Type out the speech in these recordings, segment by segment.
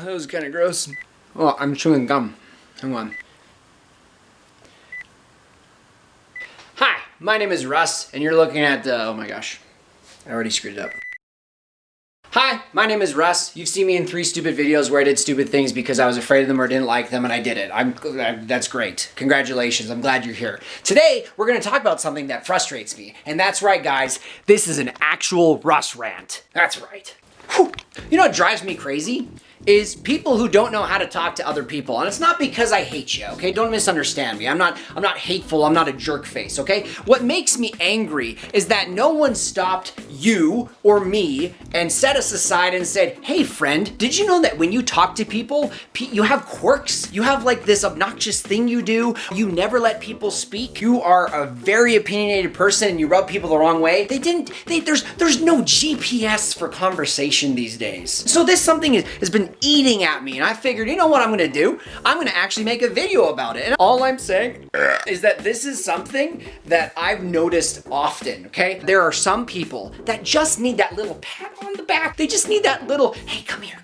that was kind of gross. Oh, I'm chewing gum. Hang on. Hi, my name is Russ, and you're looking at oh my gosh, I already screwed it up. Hi, my name is Russ. You've seen me in 3 stupid videos where I did stupid things because I was afraid of them or didn't like them, and I did it. That's great. Congratulations, I'm glad you're here. Today, we're gonna talk about something that frustrates me, and that's right, guys. This is an actual Russ rant. That's right. Whew. You know what drives me crazy? Is people who don't know how to talk to other people. And it's not because I hate you, okay? Don't misunderstand me. I'm not hateful, I'm not a jerk face, okay? What makes me angry is that no one stopped you or me and set us aside and said, hey friend, did you know that when you talk to people, you have quirks? You have like this obnoxious thing you do. You never let people speak. You are a very opinionated person and you rub people the wrong way. There's no GPS for conversation these days. So this something has been eating at me, and I figured, you know what I'm gonna do? I'm gonna actually make a video about it. And all I'm saying is that this is something that I've noticed often, okay? There are some people that just need that little pat on the back. They just need that little, hey, come here,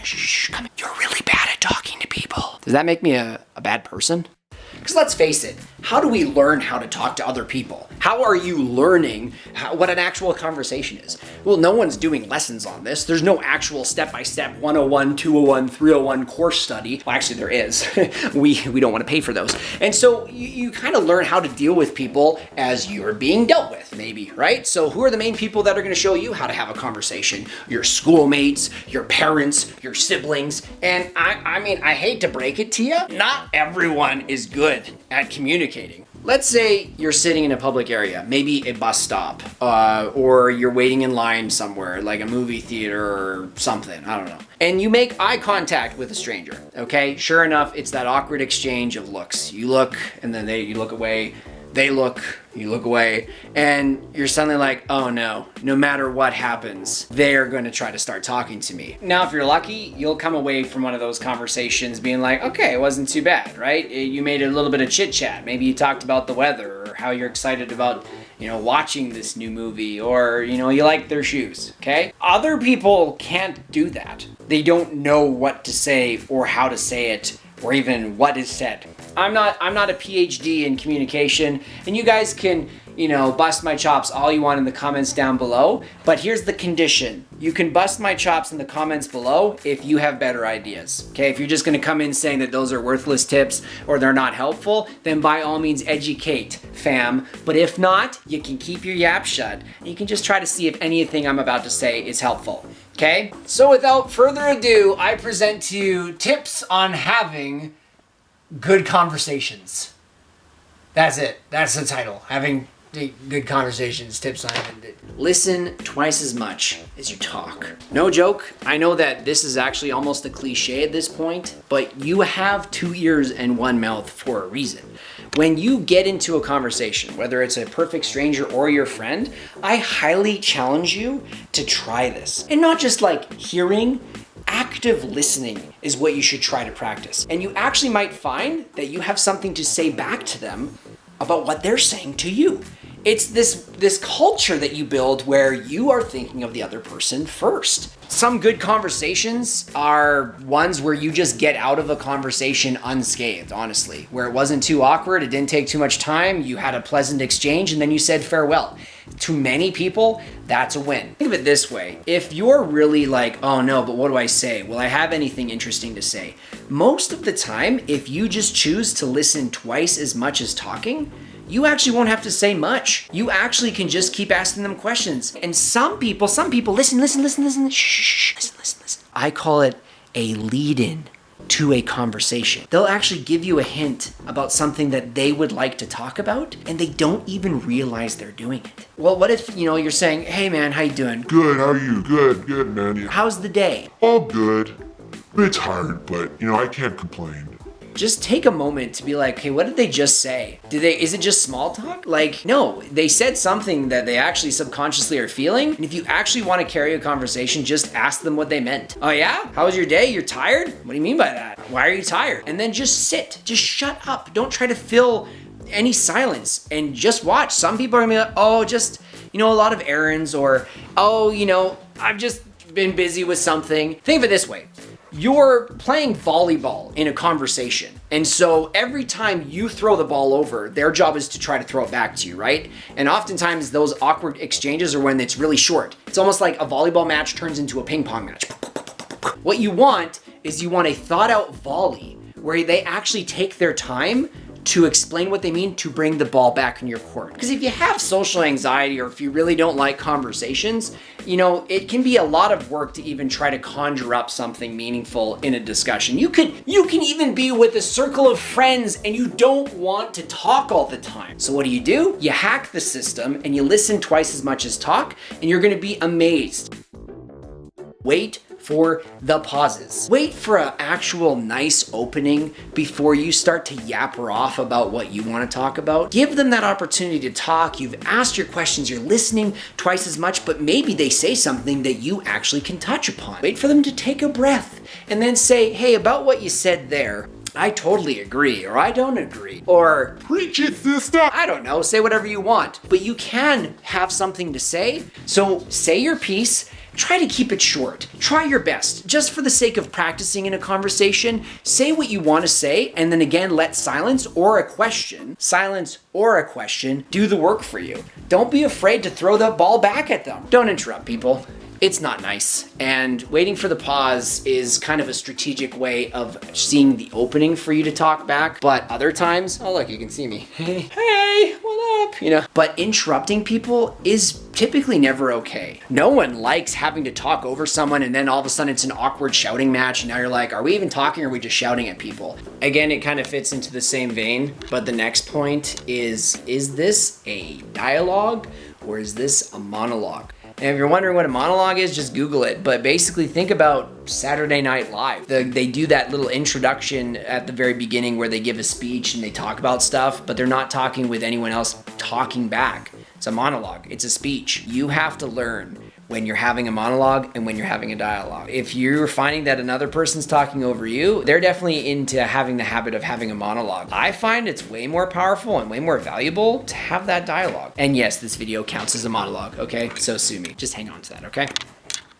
shh, come here. You're really bad at talking to people. Does that make me a bad person? Because let's face it, how do we learn how to talk to other people? How are you learning what an actual conversation is? Well, no one's doing lessons on this. There's no actual step-by-step 101, 201, 301 course study. Well, actually there is. we don't want to pay for those. And so you kind of learn how to deal with people as you're being dealt with, maybe, right? So who are the main people that are going to show you how to have a conversation? Your schoolmates, your parents, your siblings. And I mean, I hate to break it to you, not everyone is good at communicating. Let's say you're sitting in a public area, maybe a bus stop, or you're waiting in line somewhere, like a movie theater or something, I don't know. And you make eye contact with a stranger, okay? Sure enough, it's that awkward exchange of looks. You look, and then you look away, they look, you look away, and you're suddenly like, oh no matter what happens, they're gonna try to start talking to me. Now, if you're lucky, you'll come away from one of those conversations being like, okay, it wasn't too bad, right? You made a little bit of chit chat. Maybe you talked about the weather or how you're excited about, watching this new movie, or, you like their shoes, okay? Other people can't do that. They don't know what to say or how to say it or even what is said. I'm not a PhD in communication, and you guys can, bust my chops all you want in the comments down below, but here's the condition. You can bust my chops in the comments below if you have better ideas, okay? If you're just gonna come in saying that those are worthless tips or they're not helpful, then by all means educate, fam. But if not, you can keep your yap shut, and you can just try to see if anything I'm about to say is helpful, okay? So without further ado, I present to you tips on having good conversations. That's it. That's the title. Having good conversations, tips on having it. Listen twice as much as you talk. No joke. I know that this is actually almost a cliche at this point, but you have 2 ears and 1 mouth for a reason. When you get into a conversation, whether it's a perfect stranger or your friend, I highly challenge you to try this. And not just like hearing, active listening is what you should try to practice. And you actually might find that you have something to say back to them about what they're saying to you. It's this culture that you build where you are thinking of the other person first. Some good conversations are ones where you just get out of a conversation unscathed, honestly, where it wasn't too awkward, it didn't take too much time, you had a pleasant exchange, and then you said farewell. To many people, that's a win. Think of it this way. If you're really like, oh no, but what do I say? Will I have anything interesting to say? Most of the time, if you just choose to listen twice as much as talking, you actually won't have to say much. You actually can just keep asking them questions. And some people, listen, shh, listen. I call it a lead-in to a conversation. They'll actually give you a hint about something that they would like to talk about, and they don't even realize they're doing it. Well, what if, you're saying, hey man, how you doing? Good, how are you? Good, man. How's the day? All good. A bit tired, but, I can't complain. Just take a moment to be like, hey, what did they just say? Is it just small talk? Like, no, they said something that they actually subconsciously are feeling. And if you actually want to carry a conversation, just ask them what they meant. Oh yeah? How was your day? You're tired? What do you mean by that? Why are you tired? And then just sit, just shut up. Don't try to fill any silence and just watch. Some people are gonna be like, oh, just, a lot of errands, or, oh, I've just been busy with something. Think of it this way. you're playing volleyball in a conversation. And so every time you throw the ball over, their job is to try to throw it back to you, right? And oftentimes those awkward exchanges are when it's really short. It's almost like a volleyball match turns into a ping pong match. What you want is you want a thought out volley where they actually take their time to explain what they mean to bring the ball back in your court. Because if you have social anxiety or if you really don't like conversations, you know, it can be a lot of work to even try to conjure up something meaningful in a discussion. You can even be with a circle of friends and you don't want to talk all the time. So what do? You hack the system and you listen twice as much as talk, and you're gonna be amazed. Wait for the pauses. Wait for an actual nice opening before you start to yapper off about what you want to talk about. Give them that opportunity to talk. You've asked your questions, you're listening twice as much, but maybe they say something that you actually can touch upon. Wait for them to take a breath and then say, hey, about what you said there, I totally agree, or I don't agree, or Preach it, sister! I don't know, say whatever you want. But you can have something to say, so say your piece. Try to keep it short. Try your best. Just for the sake of practicing in a conversation, say what you want to say, and then again, let silence or a question do the work for you. Don't be afraid to throw the ball back at them. Don't interrupt people. It's not nice. And waiting for the pause is kind of a strategic way of seeing the opening for you to talk back. But other times, oh look, you can see me. Hey, what up? You know, but interrupting people is typically never okay. No one likes having to talk over someone and then all of a sudden it's an awkward shouting match. And now you're like, are we even talking or are we just shouting at people? Again, it kind of fits into the same vein, but the next point is this a dialogue or is this a monologue? And if you're wondering what a monologue is, just Google it. But basically think about Saturday Night Live. They do that little introduction at the very beginning where they give a speech and they talk about stuff, but they're not talking with anyone else talking back. It's a monologue. It's a speech. You have to learn when you're having a monologue and when you're having a dialogue. If you're finding that another person's talking over you, they're definitely into having the habit of having a monologue. I find it's way more powerful and way more valuable to have that dialogue. And yes, this video counts as a monologue, okay? So sue me. Just hang on to that, okay?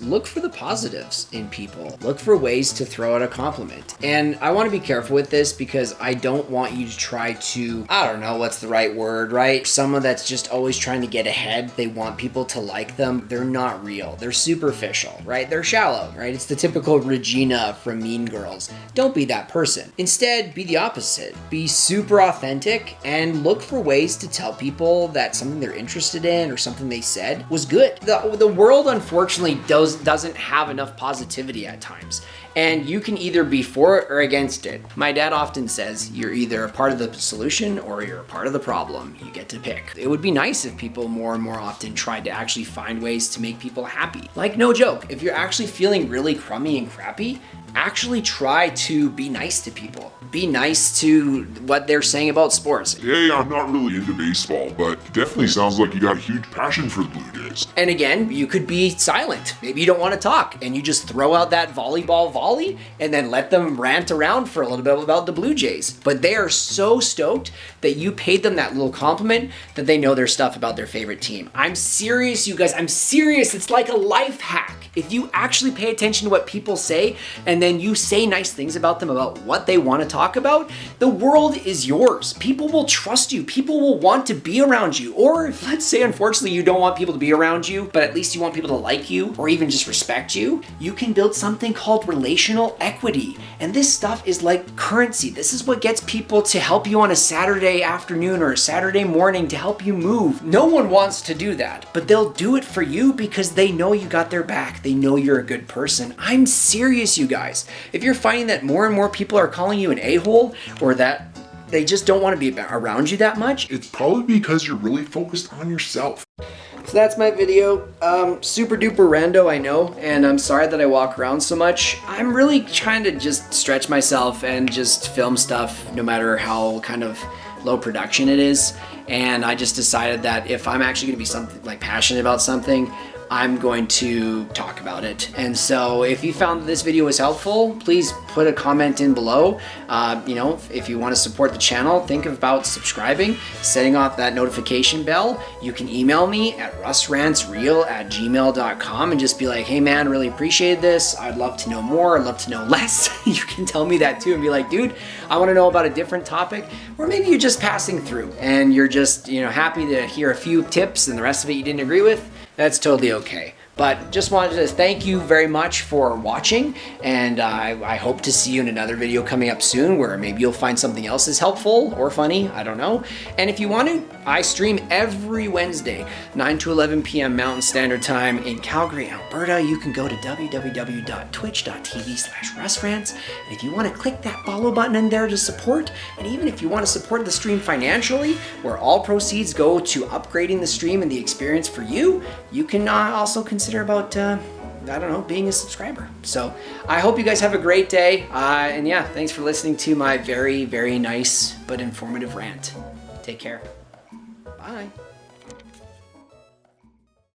Look for the positives in people. Look for ways to throw out a compliment. And I want to be careful with this because I don't want you to try to, I don't know what's the right word, right? Someone that's just always trying to get ahead. They want people to like them. They're not real. They're superficial, right? They're shallow, right? It's the typical Regina from Mean Girls. Don't be that person. Instead, be the opposite. Be super authentic and look for ways to tell people that something they're interested in or something they said was good. The world, unfortunately, doesn't have enough positivity at times. And you can either be for it or against it. My dad often says, you're either a part of the solution or you're a part of the problem. You get to pick. It would be nice if people more and more often tried to actually find ways to make people happy. Like, no joke, if you're actually feeling really crummy and crappy, actually try to be nice to people. Be nice to what they're saying about sports. Hey, I'm not really into baseball, but it definitely sounds like you got a huge passion for the Blue Jays. And again, you could be silent. Maybe you don't want to talk and you just throw out that volleyball volley and then let them rant around for a little bit about the Blue Jays. But they are so stoked that you paid them that little compliment that they know their stuff about their favorite team. I'm serious, you guys. I'm serious. It's like a life hack. If you actually pay attention to what people say and then you say nice things about them, about what they want to talk about, the world is yours. People will trust you. People will want to be around you. Or let's say, unfortunately, you don't want people to be around you, but at least you want people to like you or even just respect you. You can build something called relational equity. And this stuff is like currency. This is what gets people to help you on a Saturday afternoon or a Saturday morning to help you move. No one wants to do that, but they'll do it for you because they know you got their back. They know you're a good person. I'm serious, you guys. If you're finding that more and more people are calling you an a-hole or that they just don't want to be around you that much, It's probably because you're really focused on yourself. So that's my video. Super duper rando, I know, and I'm sorry that I walk around so much. I'm really trying to just stretch myself and just film stuff no matter how kind of low production it is. And I just decided that if I'm actually gonna be something like passionate about something, I'm going to talk about it. And so if you found this video was helpful, please put a comment in below. You know, if you want to support the channel, think about subscribing, setting off that notification bell. You can email me at russrantsreal@gmail.com and just be like, hey man, really appreciate this. I'd love to know more. I'd love to know less. You can tell me that too and be like, dude, I want to know about a different topic. Or maybe you're just passing through and you're just, you know, happy to hear a few tips and the rest of it you didn't agree with. That's totally okay. But just wanted to thank you very much for watching, and I hope to see you in another video coming up soon where maybe you'll find something else is helpful or funny, I don't know. And if you want to, I stream every Wednesday, 9 to 11 p.m. Mountain Standard Time in Calgary, Alberta. You can go to www.twitch.tv/russrants, and if you want to click that follow button in there to support, and even if you want to support the stream financially, where all proceeds go to upgrading the stream and the experience for you, you can also consider about I don't know, being a subscriber. So I hope you guys have a great day, and yeah, thanks for listening to my very, very nice but informative rant. Take care. Bye.